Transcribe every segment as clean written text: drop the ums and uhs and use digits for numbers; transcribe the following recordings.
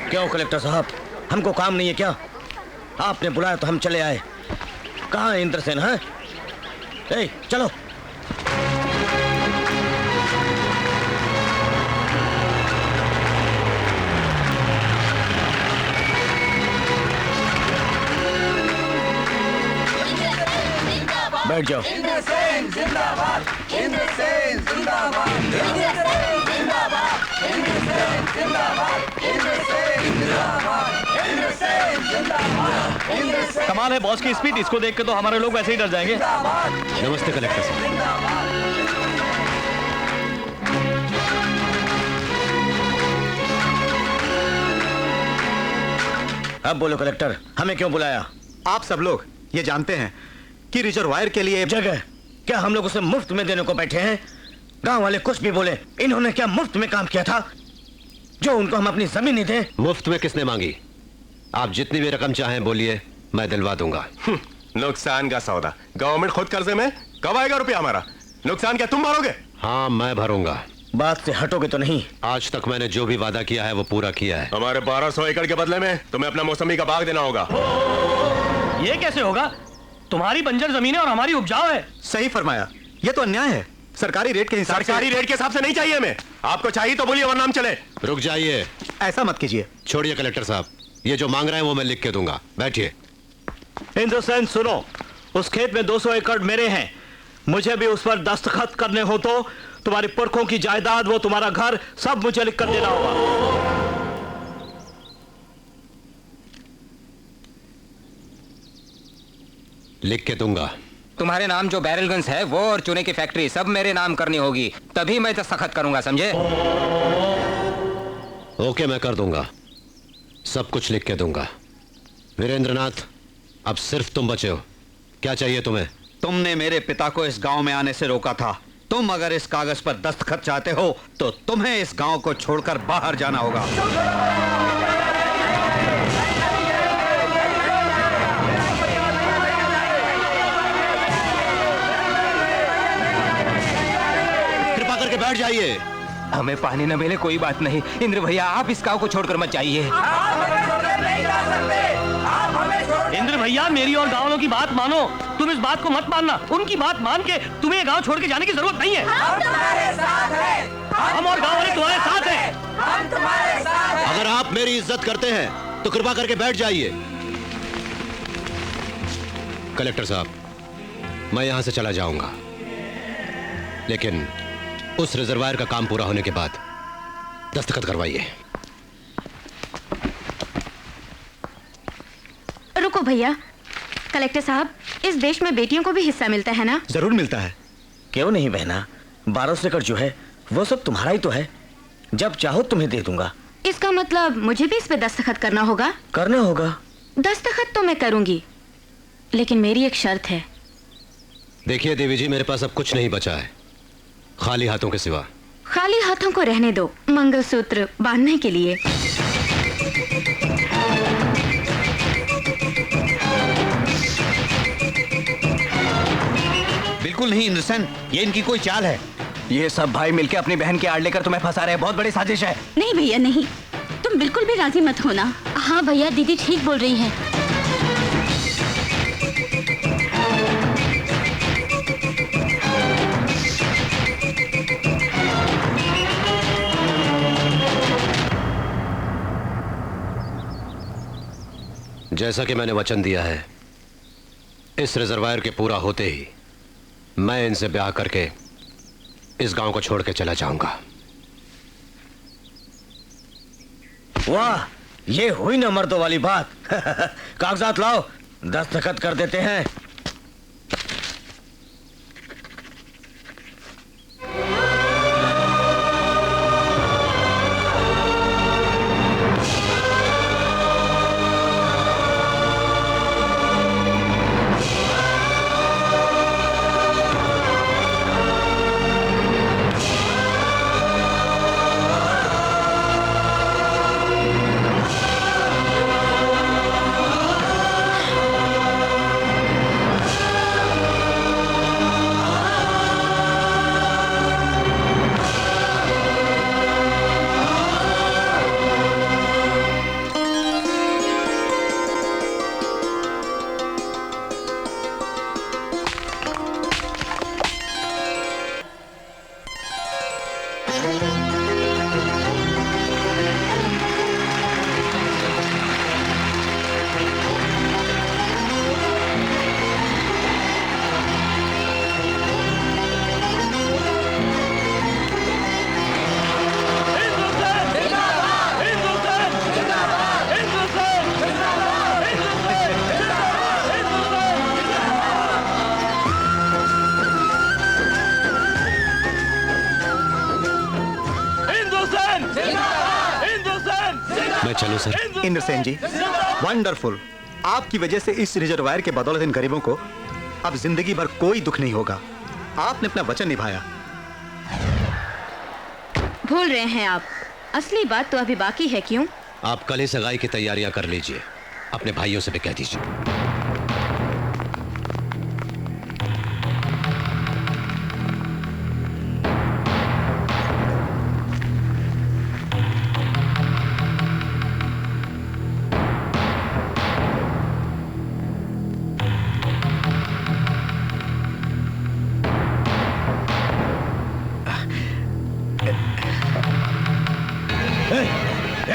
क्यों कलेक्टर साहब, हमको काम नहीं है क्या? आपने बुलाया तो हम चले आए। कहाँ है इंद्रसेन? है चलो। बैठ जाओ। इंद्रसेन जिंदाबाद, इंद्रसेन जिंदाबाद, इंद्रसेन जिंदाबाद, इंद्रसेन जिंदाबाद, इंद्रसेन जिंदाबाद, इंद्रसेन जिंदाबाद, इंद्रसेन। कमाल है बॉस की स्पीड, इसको देख के तो हमारे लोग वैसे ही डर जाएंगे। नमस्ते कलेक्टर साहब। अब बोलो कलेक्टर, हमें क्यों बुलाया? आप सब लोग ये जानते हैं कि रिजर्वायर के लिए जगह क्या हम लोग उसे मुफ्त में देने को बैठे हैं? गांव वाले कुछ भी बोले, इन्होंने क्या मुफ्त में काम किया था जो उनको हम अपनी जमीन नहीं दें? मुफ्त में किसने मांगी? आप जितनी भी रकम चाहें बोलिए, मैं दिलवा दूंगा। नुकसान का सौदा, गवर्नमेंट खुद कर्जे में, कब आएगा रुपया हमारा? नुकसान क्या तुम भरोगे? हाँ मैं भरूंगा। बात से हटोगे तो नहीं? आज तक मैंने जो भी वादा किया है वो पूरा किया है। हमारे 1200 एकड़ के बदले में तुम्हें अपना मौसमी का बाग देना होगा। ये कैसे होगा? तुम्हारी बंजर जमीन है और हमारी उपजाऊ है। सही फरमाया, ये तो अन्याय है। सरकारी रेट के हिसाब से। सरकारी रेट के हिसाब से नहीं चाहिए हमें। आपको चाहिए तो बोलिए वरना हम चले। रुक जाइए, ऐसा मत कीजिए। छोड़िए कलेक्टर साहब, ये जो मांग रहे हैं वो मैं लिख के दूंगा। बैठिए। इंद्रसेन सुनो, उस खेत में 200 एकड़ मेरे हैं। मुझे भी उस पर दस्तखत करने हो तो तुम्हारी पुरखों की जायदाद, वो तुम्हारा घर, सब मुझे लिख कर देना होगा। लिख के दूंगा। तुम्हारे नाम जो बैरलगंज है वो और चूने की फैक्ट्री सब मेरे नाम करनी होगी, तभी मैं दस्तखत करूंगा, समझे? ओके, मैं कर दूंगा, सब कुछ लिख के दूंगा। वीरेंद्रनाथ, अब सिर्फ तुम बचे हो। क्या चाहिए तुम्हें? तुमने मेरे पिता को इस गांव में आने से रोका था। तुम अगर इस कागज पर दस्तखत चाहते हो तो तुम्हें इस गांव को छोड़कर बाहर जाना होगा। कृपा करके बैठ जाइए। हमें पानी न मिले कोई बात नहीं, इंद्र भैया आप इस गांव को छोड़कर मत जाइए। इंद्र भैया मेरी और गांव वालों की बात मानो, तुम इस बात को मत मानना। उनकी बात मान के तुम्हें गांव छोड़ के जाने की जरूरत नहीं है। हम तुम्हारे साथ हैं। हम और गांव वाले तुम्हारे साथ हैं। हम तुम्हारे साथ हैं। अगर आप मेरी इज्जत करते हैं तो कृपा करके बैठ जाइए। कलेक्टर साहब, मैं यहां से चला जाऊंगा, लेकिन उस रिजर्वायर का काम पूरा होने के बाद दस्तखत करवाइए। रुको भैया, कलेक्टर साहब, इस देश में बेटियों को भी हिस्सा मिलता है ना? जरूर मिलता है। क्यों नहीं बहना, 1200 एकड़ जो है वो सब तुम्हारा ही तो है। जब चाहो तुम्हें दे दूंगा। इसका मतलब मुझे भी इस पे दस्तखत करना होगा? करना होगा। दस्तखत तो मैं करूंगी, लेकिन मेरी एक शर्त है। देखिए देवी जी, मेरे पास अब कुछ नहीं बचा है खाली हाथों के सिवा। खाली हाथों को रहने दो, मंगलसूत्र बांधने के लिए। बिल्कुल नहीं इंद्रसेन, ये इनकी कोई चाल है। ये सब भाई मिलके अपनी बहन के आड़ लेकर तुम्हें फंसा रहे हैं, बहुत बड़ी साजिश है। नहीं भैया नहीं, तुम बिल्कुल भी राजी मत होना। हाँ भैया, दीदी ठीक बोल रही हैं। जैसा कि मैंने वचन दिया है, इस रिजर्वायर के पूरा होते ही मैं इनसे ब्याह करके इस गांव को छोड़ के चला जाऊंगा। वाह, ये हुई ना मर्दों वाली बात। कागजात लाओ, दस्तखत कर देते हैं। मैं चलूं सर? इंद्रसेन जी, वंडरफुल। आपकी वजह से इस रिजर्वायर के बदौलत इन गरीबों को अब जिंदगी भर कोई दुख नहीं होगा। आपने अपना वचन निभाया। भूल रहे हैं आप, असली बात तो अभी बाकी है। क्यों? आप कल ही सगाई की तैयारियां कर लीजिए, अपने भाइयों से भी कह दीजिए।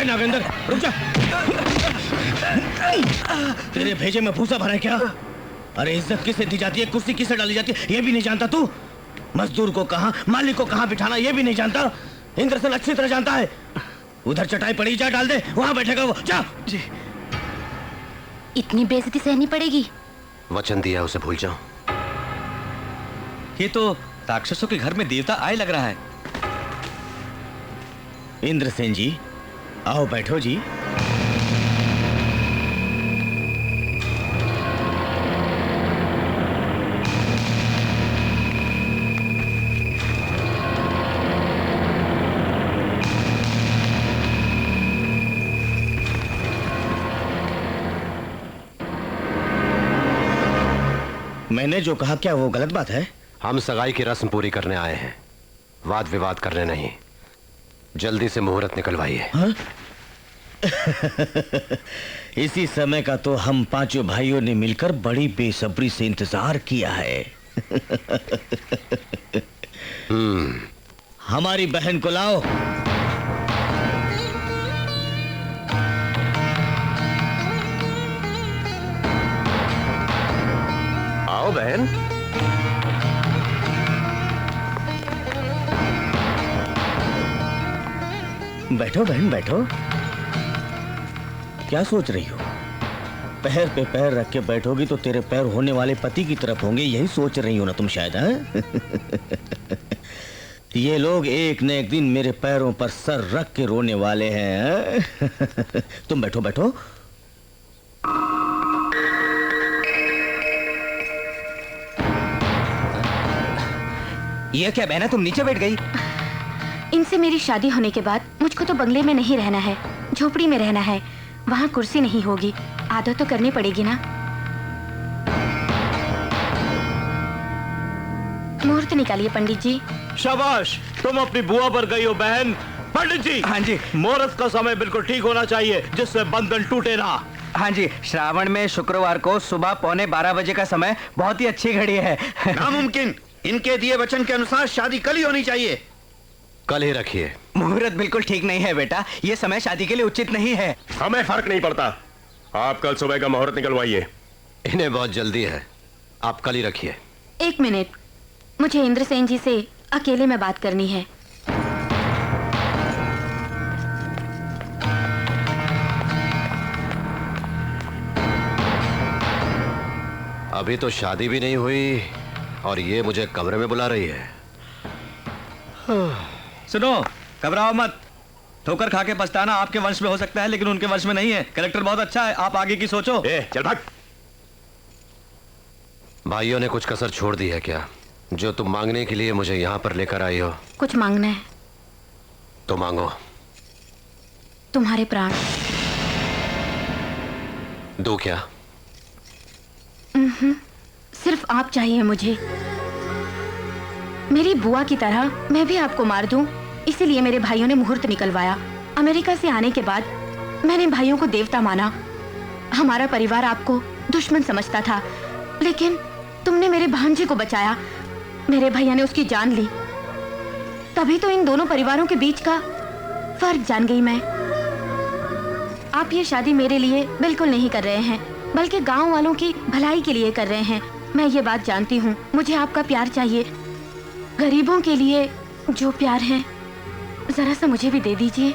नागेंद्र, रुक जा। तेरे भेजे में भूसा भरा है क्या? अरे इज्जत किसे दी जाती है, कुर्सी किसे डाली जाती है, ये भी नहीं जानता तू? मजदूर को कहां, मालिक को कहां बिठाना, ये भी नहीं जानता? इंद्रसेन अच्छी तरह जानता है। उधर चटाई पड़ी, जा डाल दे, वहां बैठेगा वो। जा। जी। इतनी बेइज्जती सहनी पड़ेगी? वचन दिया उसे भूल जाओ। ये तो राक्षसों के घर में देवता आए लग रहा है। इंद्रसेन जी, आओ बैठो जी। मैंने जो कहा क्या वो गलत बात है? हम सगाई की रस्म पूरी करने आए हैं, वाद विवाद करने नहीं। जल्दी से मुहूर्त निकलवाइए। इसी समय का तो हम पांचों भाइयों ने मिलकर बड़ी बेसब्री से इंतजार किया है। हमारी बहन को लाओ। आओ बहन। बैठो बहन, बैठो। क्या सोच रही हो? पैर पे पैर रख के बैठोगी तो तेरे पैर होने वाले पति की तरफ होंगे, यही सोच रही हो ना तुम शायद? ये लोग एक न एक दिन मेरे पैरों पर सर रख के रोने वाले हैं। तुम बैठो बैठो। ये क्या बहना, तुम नीचे बैठ गई? इनसे मेरी शादी होने के बाद मुझको तो बंगले में नहीं रहना है, झोपड़ी में रहना है। वहाँ कुर्सी नहीं होगी, आदत तो करनी पड़ेगी ना। मुहूर्त निकालिए पंडित जी। शाबाश, तुम अपनी बुआ पर गई हो बहन। पंडित जी। हाँ जी। मुहूर्त का समय बिल्कुल ठीक होना चाहिए, जिससे बंधन टूटे ना। हाँ जी, श्रावण में शुक्रवार को सुबह 11:15 बजे का समय बहुत ही अच्छी घड़ी है। नामुमकिन। इनके दिए वचन के अनुसार शादी कल ही होनी चाहिए। कल ही रखिए। मुहूर्त बिल्कुल ठीक नहीं है बेटा, ये समय शादी के लिए उचित नहीं है। हमें फर्क नहीं पड़ता, आप कल सुबह का मुहूर्त निकलवाइए। इन्हें बहुत जल्दी है, आप कल ही रखिए। एक मिनट, मुझे इंद्रसेन जी से अकेले में बात करनी है। अभी तो शादी भी नहीं हुई और ये मुझे कमरे में बुला रही है। सुनो, घबराओ मत। ठोकर खा के पछताना आपके वंश में हो सकता है, लेकिन उनके वंश में नहीं है। कलेक्टर बहुत अच्छा है, आप आगे की सोचो। चल भाग। भाइयों ने कुछ कसर छोड़ दी है क्या, जो तुम मांगने के लिए मुझे यहाँ पर लेकर आई हो? कुछ मांगना है तो मांगो। तुम्हारे प्राण। दो क्या? सिर्फ आप चाहिए मुझे। मेरी बुआ की तरह मैं भी आपको मार दूं, इसीलिए मेरे भाइयों ने मुहूर्त निकलवाया। अमेरिका से आने के बाद मैंने भाइयों को देवता माना। हमारा परिवार आपको दुश्मन समझता था, लेकिन तुमने मेरे भांजे को बचाया। मेरे भैया ने उसकी जान ली। तभी तो इन दोनों परिवारों के बीच का फर्क जान गई मैं। आप ये शादी मेरे लिए बिल्कुल नहीं कर रहे हैं, बल्कि गांव वालों की भलाई के लिए कर रहे हैं। मैं ये बात जानती हूँ। मुझे आपका प्यार चाहिए। गरीबों के लिए जो प्यार है, जरा सा मुझे भी दे दीजिए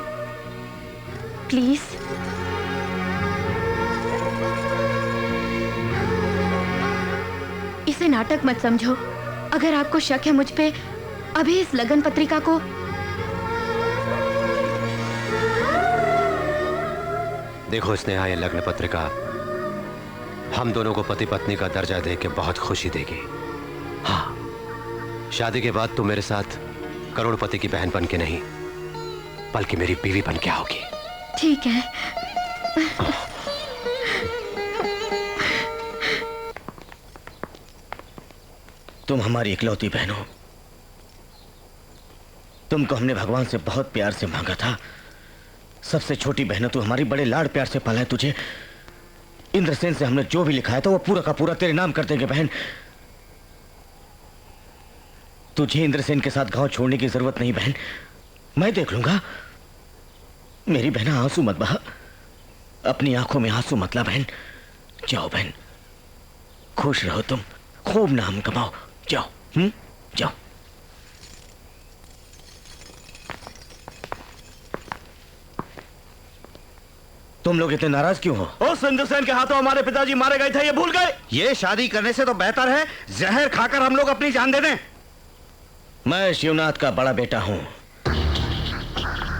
प्लीज। इसे नाटक मत समझो। अगर आपको शक है मुझ पे, अभी इस लगन पत्रिका को देखो स्नेहा, ये लग्न पत्रिका हम दोनों को पति पत्नी का दर्जा देके बहुत खुशी देगी। हाँ, शादी के बाद तू मेरे साथ करोड़पति की बहन बन के नहीं, बल्कि मेरी बीवी बन के आओगी। ठीक है। तुम हमारी इकलौती बहन हो। तुमको हमने भगवान से बहुत प्यार से मांगा था। सबसे छोटी बहन तू हमारी, बड़े लाड़ प्यार से पाला है तुझे। इंद्रसेन से हमने जो भी लिखाया था वो पूरा का पूरा तेरे नाम कर देंगे बहन। तुझे इंद्रसेन के साथ गांव छोड़ने की जरूरत नहीं बहन, मैं देख लूंगा। मेरी बहन आंसू मत बहा, अपनी आंखों में आंसू मत ला बहन। जाओ बहन, खुश रहो तुम, खूब नाम कमाओ। जाओ, जाओ। तुम लोग इतने नाराज क्यों हो? उस इंद्रसेन के हाथों हमारे पिताजी मारे गए थे, ये भूल गए? ये शादी करने से तो बेहतर है जहर खाकर हम लोग अपनी जान दे दें। मैं शिवनाथ का बड़ा बेटा हूं।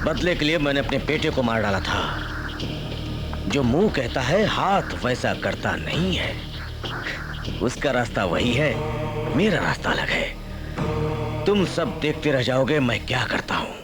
बदले के लिए मैंने अपने बेटे को मार डाला था। जो मुंह कहता है हाथ वैसा करता नहीं है। उसका रास्ता वही है, मेरा रास्ता अलग है। तुम सब देखते रह जाओगे मैं क्या करता हूं।